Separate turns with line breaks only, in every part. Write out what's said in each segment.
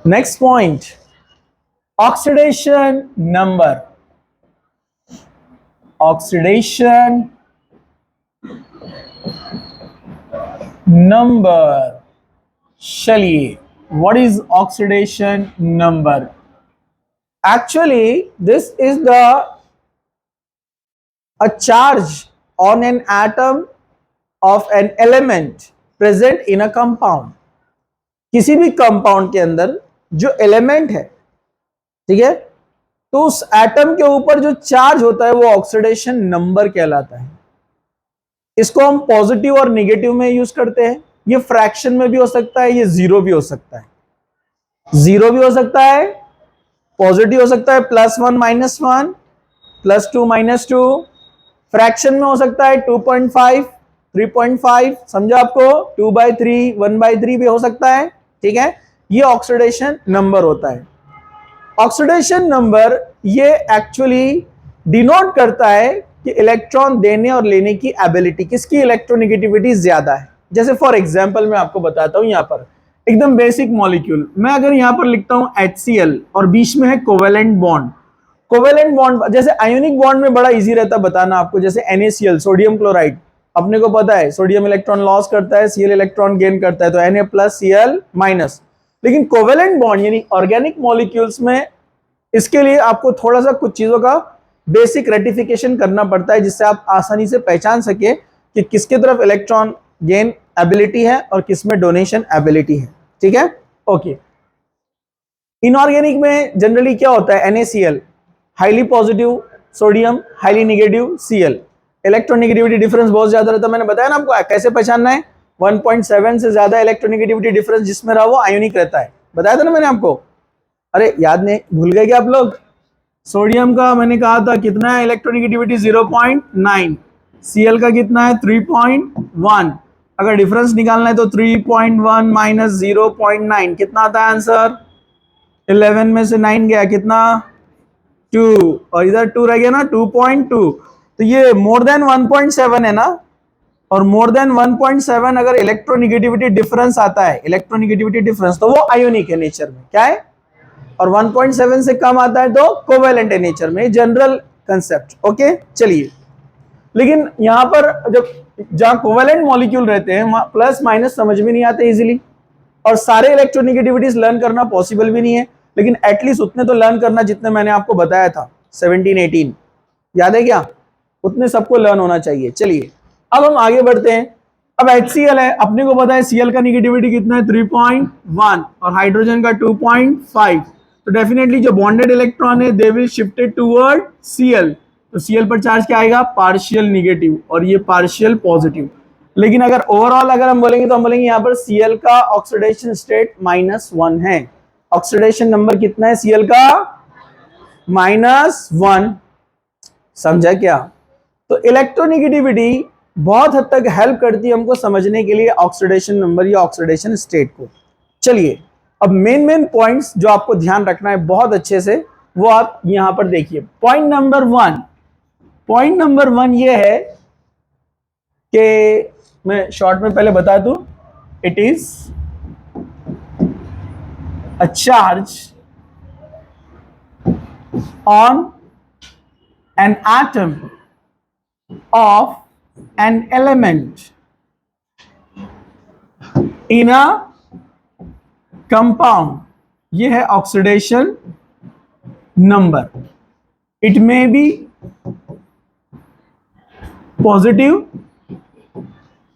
Next point, oxidation number. Oxidation number. चलिए, what is oxidation number? Actually, this is a charge on an atom of an element present in a compound. किसी भी compound के अंदर जो element है, ठीक है, तो उस एटम के ऊपर जो चार्ज होता है वो ऑक्सीडेशन नंबर कहलाता है। इसको हम पॉजिटिव और नेगेटिव में यूज करते हैं। ये फ्रैक्शन में भी हो सकता है, ये जीरो भी हो सकता है। जीरो भी हो सकता है, पॉजिटिव हो सकता है, +1 -1, +2 -2, फ्रैक्शन में हो सकता है 2.5 3.5, समझा आपको, 2/3 1/3 भी हो सकता है, ठीक है। ये ऑक्सीडेशन नंबर होता है। ऑक्सीडेशन नंबर ये एक्चुअली डिनोट करता है कि इलेक्ट्रॉन देने और लेने की एबिलिटी, किसकी इलेक्ट्रोनेगेटिविटी ज्यादा है। जैसे फॉर एग्जांपल मैं आपको बताता हूं, यहां पर एकदम बेसिक मॉलिक्यूल, मैं अगर यहां पर लिखता हूं HCl और बीच में है कोवेलेंट बॉन्ड। कोवेलेंट बॉन्ड जैसे आयोनिक बॉन्ड में बड़ा इजी रहता है बताना आपको, जैसे NaCl सोडियम क्लोराइड, अपने को पता है सोडियम इलेक्ट्रॉन लॉस करता है, Cl इलेक्ट्रॉन गेन करता है, तो Na+Cl-। लेकिन कोवेलेंट बॉन्ड यानी ऑर्गेनिक मॉलिक्यूल्स में इसके लिए आपको थोड़ा सा कुछ चीजों का बेसिक रेटिफिकेशन करना पड़ता है, जिससे आप आसानी से पहचान सके कि किसके तरफ इलेक्ट्रॉन गेन एबिलिटी है और किसमें डोनेशन एबिलिटी है, ठीक है। ओके, इनऑर्गेनिक में जनरली क्या होता है, NaCl highly positive sodium, highly negative Cl, electronegativity difference बहुत ज्यादा रहता है। मैंने बताया ना आपको कैसे पहचानना है, 1.7 से ज्यादा इलेक्ट्रोनेगेटिविटी डिफरेंस जिसमें रहा वो आयोनिक रहता है, बताया था ना मैंने आपको। अरे याद नहीं, भूल गए क्या आप लोग। सोडियम का मैंने कहा था कितना है इलेक्ट्रोनेगेटिविटी, 0.9, Cl का कितना है 3.1। अगर डिफरेंस निकालना है तो 3.1 - 0.9 कितना आता है आंसर, 11 में से 9 गया कितना, 2, और इधर 2 रह गया ना, 2.2। तो ये मोर देन 1.7 है ना, और मोर देन 1.7 अगर इलेक्ट्रोनेगेटिविटी डिफरेंस आता है, इलेक्ट्रोनेगेटिविटी डिफरेंस, तो वो आयोनिक है नेचर में, क्या है, और 1.7 से कम आता है तो कोवेलेंट है नेचर में, जनरल कंसेप्ट। ओके चलिए, लेकिन यहां पर जब जहां कोवेलेंट मॉलिक्यूल रहते हैं वहां प्लस माइनस समझ में नहीं आते इजीली, और सारे इलेक्ट्रोनेगेटिविटीज लर्न करना पॉसिबल भी नहीं है, लेकिन एटलीस्ट उतने तो लर्न करना जितने मैंने आपको बताया था 17-18, याद है क्या, उतने सबको लर्न होना चाहिए। चलिए अब हम आगे बढ़ते हैं। अब HCl है, अपने को पता है Cl का नेगेटिविटी कितना है 3.1 और हाइड्रोजन का 2.5, तो डेफिनेटली जो बॉन्डेड इलेक्ट्रॉन है they will shifted toward Cl, तो Cl पर चार्ज क्या आएगा, पार्शियल नेगेटिव, और ये पार्शियल पॉजिटिव। लेकिन अगर ओवरऑल अगर हम बोलेंगे तो हम बोलेंगे यहाँ पर Cl का ऑक्सीडेशन स्टेट -1 है। ऑक्सीडेशन नंबर कितना है Cl का, -1, समझा क्या। तो इलेक्ट्रोनेगेटिविटी बहुत हद तक हेल्प करती है हमको समझने के लिए ऑक्सीडेशन नंबर या ऑक्सीडेशन स्टेट को। चलिए अब मेन पॉइंट्स जो आपको ध्यान रखना है बहुत अच्छे से, वो आप यहां पर देखिए। पॉइंट नंबर 1 ये है कि मैं शॉर्ट में पहले बता दूं, it is a charge on an atom of an element in a compound, ये है oxidation number. It may be positive,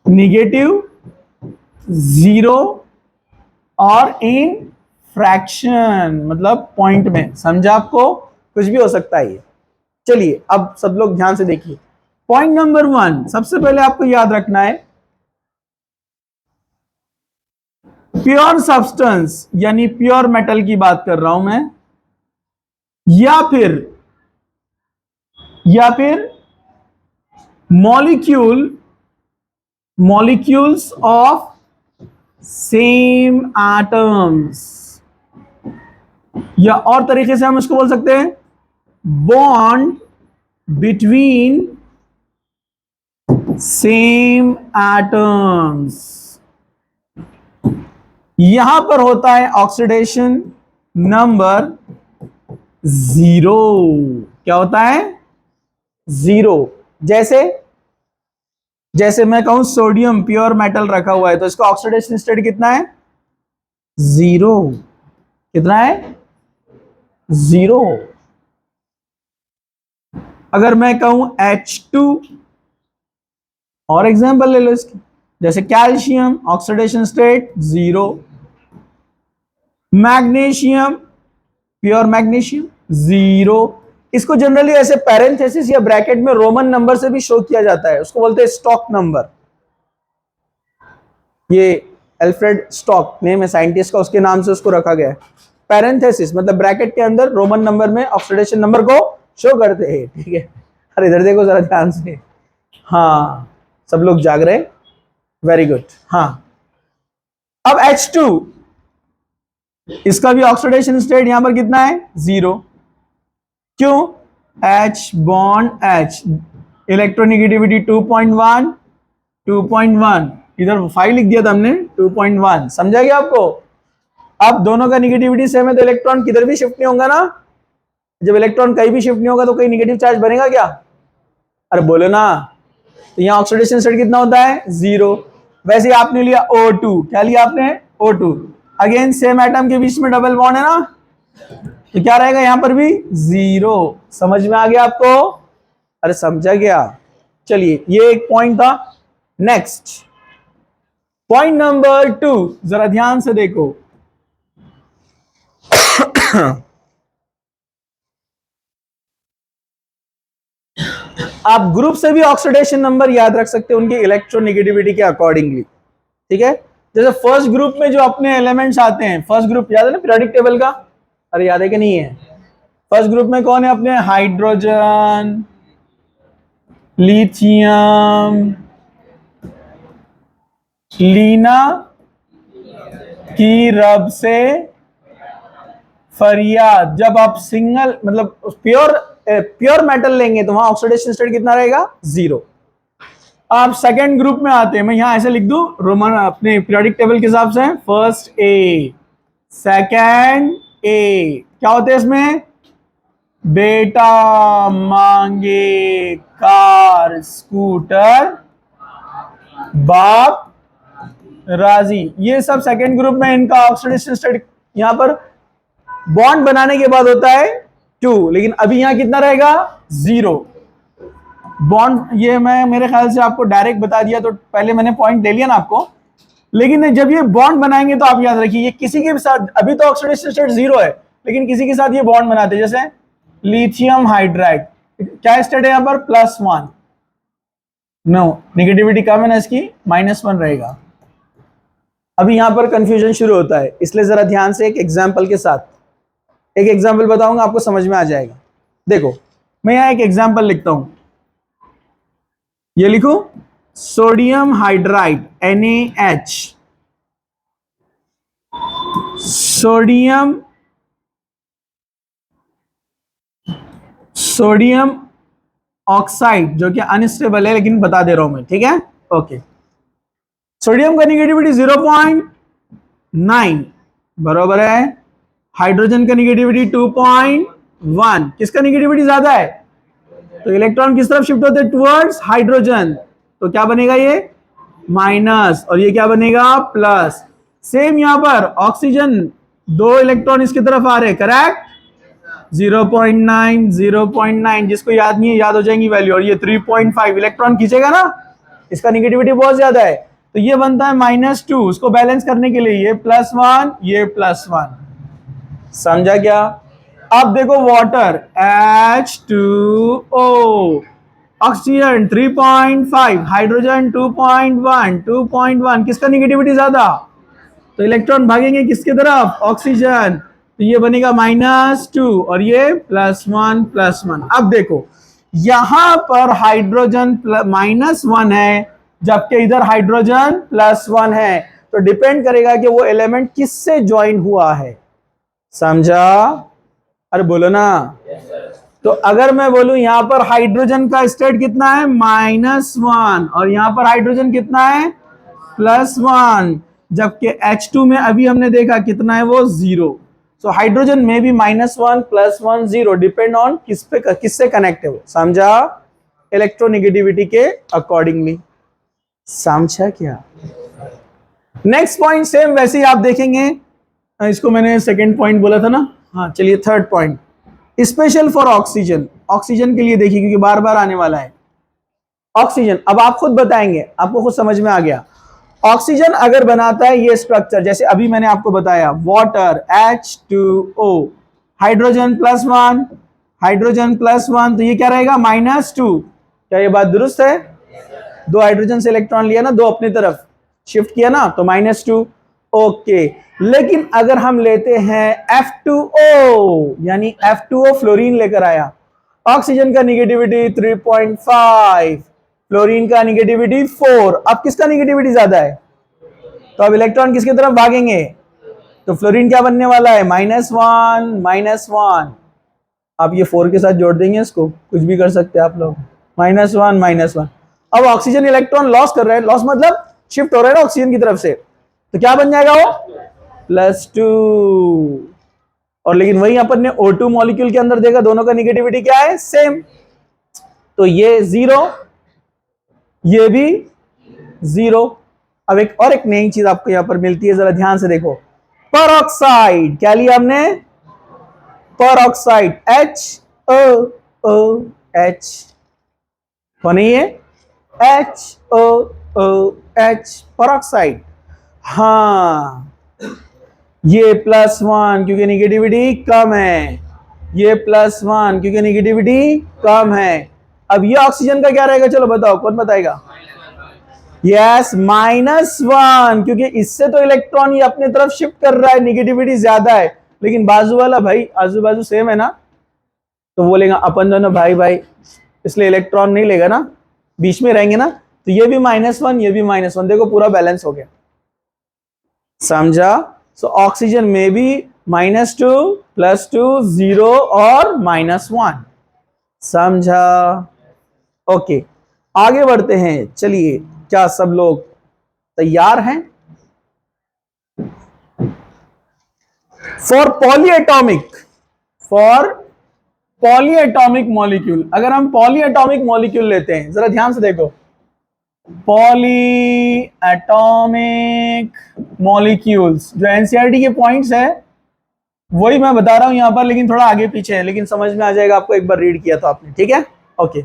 negative, zero और इन फ्रैक्शन, मतलब पॉइंट में, समझा आपको, कुछ भी हो सकता है ये। चलिए अब सब लोग ध्यान से देखिए। पॉइंट नंबर 1 सबसे पहले आपको याद रखना है, प्योर सब्सटेंस यानी प्योर मेटल की बात कर रहा हूं मैं, या फिर मॉलिक्यूल्स ऑफ सेम एटम्स, या और तरीके से हम इसको बोल सकते हैं बॉन्ड बिटवीन सेम एटम्स। यहां पर होता है ऑक्सीडेशन नंबर 0। क्या होता है? 0। जैसे जैसे मैं कहूं सोडियम प्योर मेटल रखा हुआ है तो इसका ऑक्सीडेशन स्टेट कितना है? 0। कितना है? 0। अगर मैं कहूं H2, और एग्जांपल ले लो इसकी, जैसे calcium oxidation state 0, magnesium pure magnesium 0। इसको जनरली ऐसे पैरेंथेसिस या ब्रैकेट में रोमन नंबर से भी शो किया जाता है, उसको बोलते हैं स्टॉक नंबर। ये एल्फ्रेड स्टॉक नेम है साइंटिस्ट का, उसके नाम से उसको रखा गया है। पैरेंथेसिस मतलब ब्रैकेट के अंदर रोमन नंबर में ऑक्सीडेशन नंबर को शो करते हैं, ठीक है। अरे इधर देखो जरा ध्यान से, हाँ सब लोग जाग रहे, वेरी गुड। हाँ अब H2, इसका भी ऑक्सीडेशन स्टेट यहां पर कितना है? 0। क्यों? H बॉन्ड H, इलेक्ट्रोनिगेटिविटी 2.1 2.1, इधर 5 लिख दिया था हमने, 2.1। समझा गया आपको? अब दोनों का निगेटिविटी सेम है तो इलेक्ट्रॉन किधर भी शिफ्ट नहीं होगा ना। जब इलेक्ट्रॉन कहीं भी शिफ्ट नहीं होगा तो कहीं निगेटिव चार्ज बनेगा क्या? अरे बोलो ना। तो यहाँ ऑक्सीडेशन स्टेट कितना होता है? 0। वैसे आपने लिया O2, क्या लिया आपने? O2। अगेन सेम एटम के बीच में डबल बॉन्ड है ना, तो क्या रहेगा यहां पर भी? 0। समझ में आ गया आपको? अरे समझा गया। चलिए ये एक पॉइंट था। नेक्स्ट पॉइंट नंबर 2, जरा ध्यान से देखो। आप ग्रुप से भी ऑक्सीडेशन नंबर याद रख सकते हैं उनकी इलेक्ट्रोनेगेटिविटी के अकॉर्डिंगली, ठीक है। जैसे फर्स्ट ग्रुप में जो अपने एलिमेंट्स आते हैं, फर्स्ट ग्रुप याद है ना पीरियोडिक टेबल का? अरे याद है कि नहीं है? फर्स्ट ग्रुप में कौन है अपने? हाइड्रोजन, लिथियम, लीना की रब से फरियाद। जब आप सिंगल मतलब प्योर मेटल लेंगे तो वहां ऑक्सीडेशन स्टेट कितना रहेगा? 0। आप सेकेंड ग्रुप में आते हैं, मैं यहां ऐसे लिख दूं रोमन अपने पीरियोडिक टेबल के हिसाब से, फर्स्ट ए, सेकेंड ए, क्या होते हैं इसमें? बेटा मांगे कार स्कूटर, बाप राजी। ये सब सेकेंड ग्रुप में इनका ऑक्सीडेशन स्टेट यहां पर बॉन्ड बनाने के बाद होता है 2, लेकिन अभी यहां कितना रहेगा? 0। बॉन्ड ये मैं मेरे ख्याल से आपको डायरेक्ट बता दिया तो पहले मैंने पॉइंट दे लिया ना आपको, लेकिन जब ये बॉन्ड बनाएंगे तो आप याद रखिए ये किसी के साथ, अभी तो ऑक्सीडेशन स्टेट 0 है लेकिन किसी के साथ ये बॉन्ड बनाते हैं, जैसे लिथियम हाइड्राइड, क्या स्टेट है यहां पर? +1। नो, नेगेटिविटी कम है ना इसकी, -1 रहेगा। अभी यहां पर कंफ्यूजन शुरू होता है, इसलिए जरा ध्यान से एक एग्जांपल के साथ, एक एग्जांपल बताऊंगा आपको समझ में आ जाएगा। देखो मैं यहां एक एग्जांपल लिखता हूं, ये लिखो sodium hydride NaH, sodium oxide जो कि अनस्टेबल है लेकिन बता दे रहा हूं मैं, ठीक है। ओके, सोडियम का निगेटिविटी 0.9 बराबर है, हाइड्रोजन का निगेटिविटी 2.1। किसका निगेटिविटी ज्यादा है? तो इलेक्ट्रॉन किस तरफ शिफ्ट होते हैं? टुवर्ड्स हाइड्रोजन, तो क्या बनेगा ये? माइनस, और ये क्या बनेगा? प्लस। सेम यहां पर ऑक्सीजन 2 इलेक्ट्रॉन इसकी तरफ आ रहे हैं, करेक्ट? 0.9 0.9, जिसको याद नहीं है याद हो जाएंगी वैल्यू, और ये 3.5 इलेक्ट्रॉन खींचेगा ना, इसका निगेटिविटी बहुत ज्यादा है तो ये बनता है -2। उसको बैलेंस करने के लिए ये +1 ये +1। समझा क्या? अब देखो वाटर H2O, ऑक्सीजन 3.5, हाइड्रोजन 2.1 2.1, किसका निगेटिविटी ज्यादा? तो इलेक्ट्रॉन भागेंगे किसके तरफ? ऑक्सीजन, तो ये बनेगा -2 और ये +1 अब देखो यहां पर हाइड्रोजन -1 है जबकि इधर हाइड्रोजन +1 है, तो डिपेंड करेगा कि वो एलिमेंट किससे ज्वाइन हुआ है। समझा? अरे बोलो ना। तो अगर मैं बोलूं यहां पर हाइड्रोजन का स्टेट कितना है? -1, और यहां पर हाइड्रोजन कितना है? +1। जबकि H2 में अभी हमने देखा कितना है वो 0। सो हाइड्रोजन में भी -1 +1 0 डिपेंड ऑन किससे कनेक्ट है वो, समझा, इलेक्ट्रोनेगेटिविटी के अकॉर्डिंगली, समझा क्या। नेक्स्ट पॉइंट सेम वैसे ही आप देखेंगे, इसको मैंने सेकंड पॉइंट बोला था ना, हाँ चलिए third point, special for oxygen, oxygen के लिए देखिए क्योंकि बार बार आने वाला है ऑक्सीजन। अब आप खुद बताएंगे, आपको खुद समझ में आ गया। ऑक्सीजन अगर बनाता है ये स्ट्रक्चर, जैसे अभी मैंने आपको बताया वाटर H2O, हाइड्रोजन +1, हाइड्रोजन +1, तो ये क्या रहेगा -2। क्या ये बात दुरुस्त है? दो हाइड्रोजन से इलेक्ट्रॉन लिया ना, दो अपनी तरफ शिफ्ट किया ना, तो -2। ओके, लेकिन अगर हम लेते हैं F2O, यानी F2O फ्लोरीन लेकर आया, ऑक्सीजन का निगेटिविटी 3.5, फ्लोरीन का निगेटिविटी 4, अब किसका निगेटिविटी ज्यादा है? तो अब इलेक्ट्रॉन किसकी तरफ भागेंगे? तो फ्लोरीन क्या बनने वाला है? -1 -1। आप ये 4 के साथ जोड़ देंगे, इसको कुछ भी कर सकते हैं आप लोग, -1 -1। अब ऑक्सीजन इलेक्ट्रॉन लॉस कर रहा है, लॉस मतलब शिफ्ट हो रहा है ना ऑक्सीजन की तरफ से, तो क्या बन जाएगा वो? +2। और लेकिन वही अपन ने O2 मॉलिक्यूल के अंदर देखा, दोनों का निगेटिविटी क्या है? सेम। तो ये 0, ये भी 0। अब एक नई चीज आपको यहां पर मिलती है, जरा ध्यान से देखो, परऑक्साइड। क्या लिया हमने? परऑक्साइड, HOOH, कौन है ये? HOOH, peroxide. हाँ, ये +1 क्योंकि निगेटिविटी कम है, ये +1 क्योंकि निगेटिविटी कम है। अब ये ऑक्सीजन का क्या रहेगा? चलो बताओ, कौन बताएगा? यस, -1, क्योंकि इससे तो इलेक्ट्रॉन ये अपनी तरफ शिफ्ट कर रहा है, निगेटिविटी ज्यादा है, लेकिन बाजू वाला भाई आजू बाजू सेम है ना, तो बोलेगा अपन दोनों भाई भाई, इसलिए इलेक्ट्रॉन नहीं लेगा ना, बीच में रहेंगे ना, तो ये भी -1, ये भी -1, देखो पूरा बैलेंस हो गया, समझा। सो ऑक्सीजन में भी -2 +2 0 और -1, समझा। ओके, आगे बढ़ते हैं, चलिए, क्या सब लोग तैयार हैं? फॉर पॉलीएटॉमिक मॉलिक्यूल, अगर हम पॉलीएटॉमिक मॉलिक्यूल लेते हैं, जरा ध्यान से देखो, पॉलीएटॉमिक मॉलिक्यूल्स, जो एनसीईआरटी के पॉइंट्स है वही मैं बता रहा हूं यहां पर, लेकिन थोड़ा आगे पीछे है, लेकिन समझ में आ जाएगा आपको, एक बार रीड किया तो आपने, ठीक है। ओके,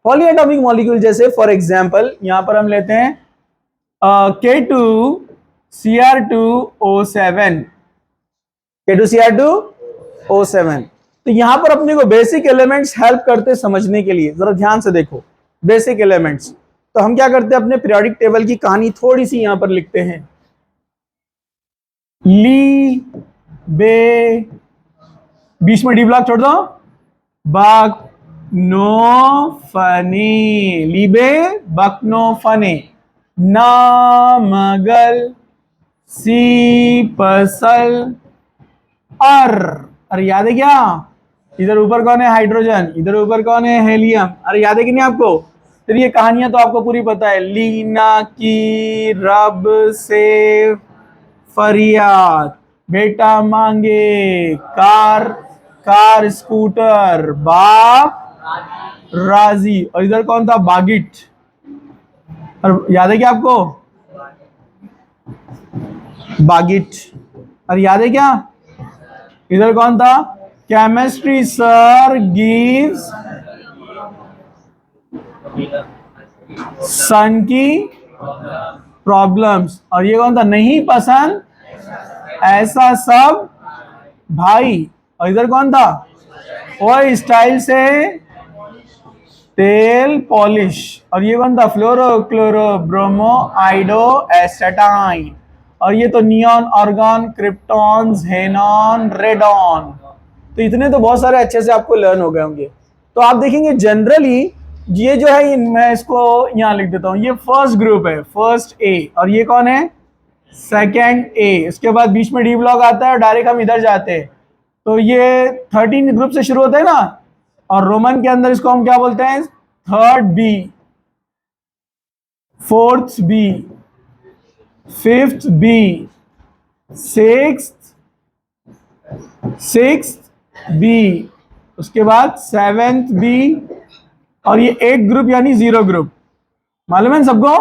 पॉलीएटॉमिक मॉलिक्यूल जैसे फॉर एग्जांपल यहां पर हम लेते हैं K2Cr2O7, K2Cr2O7। तो यहां पर अपने को बेसिक एलिमेंट्स हेल्प करते समझने के लिए, जरा ध्यान से देखो, बेसिक एलिमेंट्स। तो हम क्या करते हैं, अपने पीरियोडिक टेबल की कहानी थोड़ी सी यहां पर लिखते हैं, ली बे, बीच में डी ब्लॉक छोड़ दो, बकनोफनी, लीबे बकनोफनी, नामगल, सीपसल, अरे याद है क्या? इधर ऊपर कौन है? हाइड्रोजन, इधर ऊपर कौन है? हेलियम। अरे याद है कि नहीं आपको? फिर ये कहानियां तो आपको पूरी पता है, लीना की रब से फरियाद, बेटा मांगे कार स्कूटर, बाप राजी, और इधर कौन था? बागिट। और याद है क्या आपको? बागिट। और याद है क्या? इधर कौन था? केमिस्ट्री सर गिव्स सन की प्रॉब्लम्स, और ये कौन था? नहीं पसंद ऐसा सब भाई, और इधर कौन था? वो स्टाइल से तेल पॉलिश, और ये कौन था? फ्लोरो क्लोरो ब्रोमो आइडो एसेटाइन, और ये तो नियॉन ऑर्गन क्रिप्टॉन्स हेनॉन रेडॉन। तो इतने तो बहुत सारे अच्छे से आपको लर्न हो गए होंगे। तो आप देखेंगे जनरली ये जो है, मैं इसको यहां लिख देता हूं, ये फर्स्ट ग्रुप है, फर्स्ट ए, और ये कौन है? सेकेंड ए। इसके बाद बीच में डी ब्लॉक आता है और डायरेक्ट हम इधर जाते हैं, तो ये 13 ग्रुप से शुरू होता है ना, और रोमन के अंदर इसको हम क्या बोलते हैं? Third B, fourth B, fifth B, sixth B, उसके बाद सेवेंथ बी, और ये एक ग्रुप यानी जीरो ग्रुप। मालूम है सबको?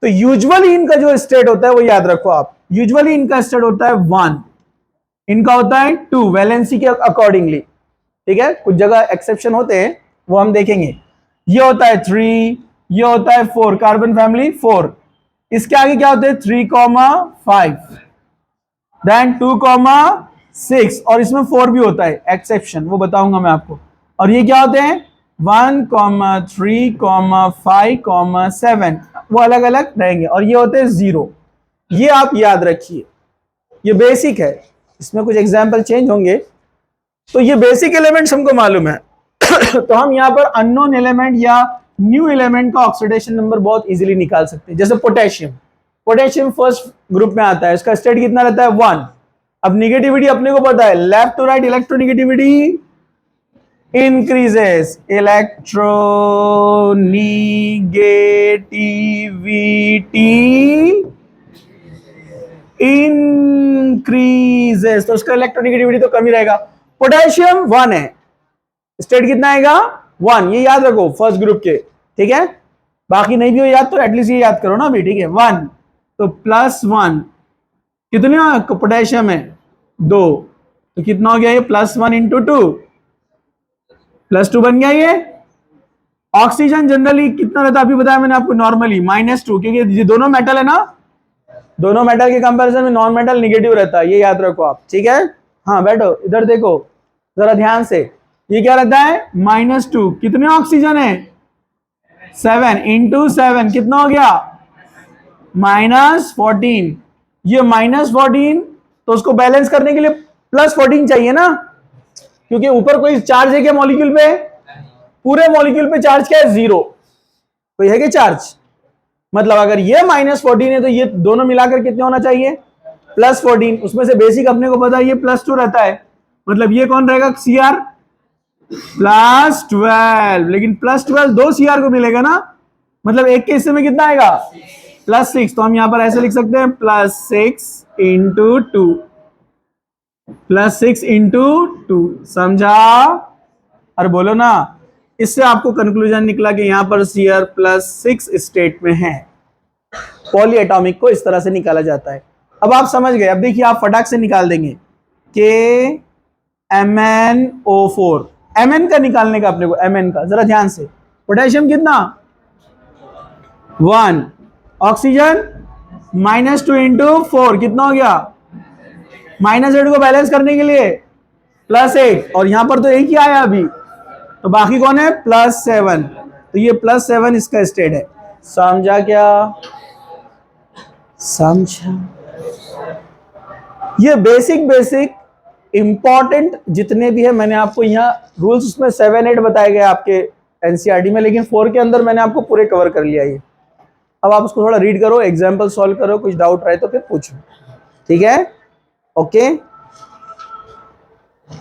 तो यूजुअली इनका जो स्टेट होता है वो याद रखो आप, यूजुअली इनका स्टेट होता है 1, इनका होता है 2 वैलेंसी के अकॉर्डिंगली। ठीक है, कुछ जगह एक्सेप्शन होते हैं, वो हम देखेंगे। ये होता है 3, ये होता है 4, कार्बन फैमिली 4। इसके आगे क्या होते हैं 3,5, देन 2,6, और इसमें 4 भी होता है एक्सेप्शन, वो बताऊंगा मैं आपको। और ये क्या होते हैं 1,3,5,7, वो अलग अलग रहेंगे। और ये होते हैं 0। ये आप याद रखिए, ये बेसिक है, इसमें कुछ एग्जाम्पल चेंज होंगे। तो ये बेसिक एलिमेंट्स हमको मालूम है। तो हम यहाँ पर अननोन एलिमेंट या न्यू एलिमेंट का ऑक्सीडेशन नंबर बहुत इजीली निकाल सकते हैं। जैसे पोटेशियम, पोटेशियम फर्स्ट ग्रुप में आता है, इसका स्टेट कितना रहता है 1। अब निगेटिविटी अपने को पता है, left to right electronegativity increases, electronegativity increases, तो उसका इलेक्ट्रोनिगेटिविटी तो कम ही रहेगा। पोटेशियम 1 है, स्टेट कितना आएगा 1, ये याद रखो फर्स्ट ग्रुप के। ठीक है, बाकी नहीं भी हो याद तो एटलीस्ट ये याद करो ना अभी। ठीक है, 1 तो +1 कितने पोटेशियम है 2, तो कितना हो गया ये +1 × 2 +2 बन गया ये। ऑक्सीजन जनरली कितना रहता है अभी बताया मैंने आपको, नॉर्मली -2, क्योंकि ये दोनों मेटल है ना, दोनों मेटल के कंपैरिजन में नॉन मेटल निगेटिव रहता है, ये याद रखो आप। ठीक है, हाँ बैठो इधर देखो जरा ध्यान से, ये क्या रहता है -2, कितने ऑक्सीजन है 7 × 7 कितना हो गया -14। ये -14 तो उसको बैलेंस करने के लिए +14 चाहिए ना, क्योंकि ऊपर कोई चार्ज है क्या मॉलिक्यूल पे, पूरे मॉलिक्यूल पे चार्ज क्या है 0, कोई है क्या चार्ज, मतलब अगर ये -14 है तो ये दोनों मिलाकर कितने होना चाहिए +14। उसमें से बेसिक अपने को पता है ये +2 रहता है, मतलब ये कौन रहेगा Cr +12, लेकिन +12 2 Cr को मिलेगा ना, मतलब एक के हिस्से में कितना आएगा +6, तो हम यहां पर ऐसे लिख सकते हैं +6 × 2, +6 × 2, समझा? अरे बोलो ना, इससे आपको कंक्लूजन निकला कि यहां पर Cr +6 स्टेट में है। पॉली एटॉमिक को इस तरह से निकाला जाता है। अब आप समझ गए, अब देखिए आप फटाक से निकाल देंगे KMnO4, Mn का निकालने का अपने को, Mn का जरा ध्यान से। पोटेशियम कितना 1, ऑक्सीजन -2 × 4 कितना हो गया, -8 को बैलेंस करने के लिए +8, और यहां पर तो एक ही आया अभी, तो बाकी कौन है +7, तो ये +7 इसका स्टेट है। समझा क्या, समझा? ये बेसिक इंपॉर्टेंट जितने भी है मैंने आपको यहाँ रूल्स, उसमें 7-8 बताए गए आपके एनसीईआरटी में, लेकिन 4 के अंदर मैंने आपको पूरे कवर कर लिया ये। अब आप उसको थोड़ा रीड करो, एग्जाम्पल सॉल्व करो, कुछ डाउट रहे तो फिर पूछो। ठीक है, ओके।